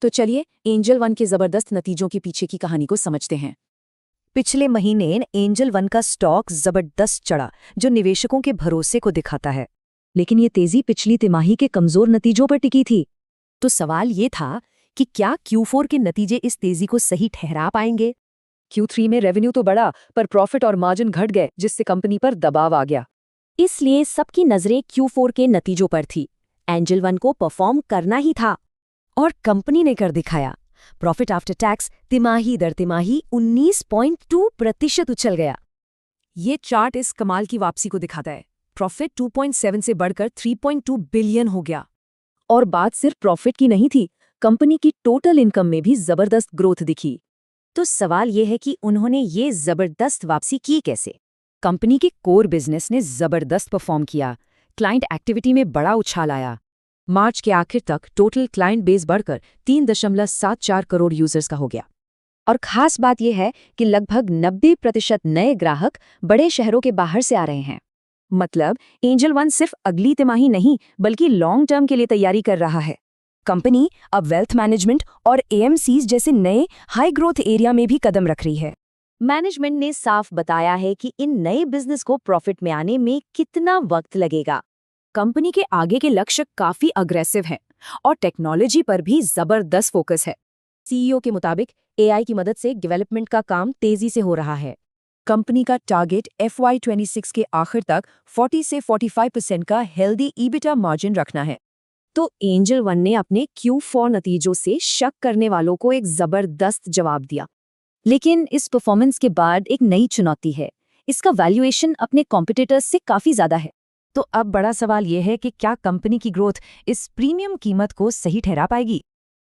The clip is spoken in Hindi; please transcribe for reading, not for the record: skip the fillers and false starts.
तो चलिए एंजल वन के जबरदस्त नतीजों के पीछे की कहानी को समझते हैं। पिछले महीने एंजल वन का स्टॉक जबरदस्त चढ़ा, जो निवेशकों के भरोसे को दिखाता है। लेकिन ये तेजी पिछली तिमाही के कमजोर नतीजों पर टिकी थी। तो सवाल ये था कि क्या Q4 के नतीजे इस तेजी को सही ठहरा पाएंगे? Q3 में रेवेन्यू तो बढ़ा, पर प्रॉफिट और मार्जिन घट गए, जिससे कंपनी पर दबाव आ गया। इसलिए सबकी नजरें Q4 के नतीजों पर थी। एंजल वन को परफॉर्म करना ही था। और कंपनी ने कर दिखाया। प्रॉफिट आफ्टर टैक्स तिमाही दर तिमाही 19.2% उछल गया। ये चार्ट इस कमाल की वापसी को दिखाता है। प्रॉफिट 2.7 से बढ़कर 3.2 बिलियन हो गया। और बात सिर्फ प्रॉफिट की नहीं थी, कंपनी की टोटल इनकम में भी जबरदस्त ग्रोथ दिखी। तो सवाल ये है कि उन्होंने ये जबरदस्त वापसी की कैसे? कंपनी के कोर बिजनेस ने जबरदस्त परफॉर्म किया। क्लाइंट एक्टिविटी में बड़ा उछाल आया। मार्च के आखिर तक टोटल क्लाइंट बेस बढ़कर 3.74 करोड़ यूजर्स का हो गया। और खास बात यह है कि लगभग 90% नए ग्राहक बड़े शहरों के बाहर से आ रहे हैं। मतलब एंजल वन सिर्फ अगली तिमाही नहीं, बल्कि लॉन्ग टर्म के लिए तैयारी कर रहा है। कंपनी अब वेल्थ मैनेजमेंट और AMCs जैसे नए हाई ग्रोथ एरिया में भी कदम रख रही है। मैनेजमेंट ने साफ बताया है कि इन नए बिजनेस को प्रॉफिट में आने में कितना वक्त लगेगा। कंपनी के आगे के लक्ष्य काफी अग्रेसिव हैं और टेक्नोलॉजी पर भी जबरदस्त फोकस है। CEO के मुताबिक AI की मदद से डेवलपमेंट का काम तेजी से हो रहा है। कंपनी का टारगेट FY26 के आखिर तक 40 से 45% का हेल्दी EBITDA मार्जिन रखना है। तो एंजल वन ने अपने Q4 नतीजों से शक करने वालों को एक जबरदस्त जवाब दिया। लेकिन इस परफॉर्मेंस के बाद एक नई चुनौती है। इसका वैल्यूएशन अपने कॉम्पिटिटर्स से काफी ज्यादा है। तो अब बड़ा सवाल यह है कि क्या कंपनी की ग्रोथ इस प्रीमियम कीमत को सही ठहरा पाएगी?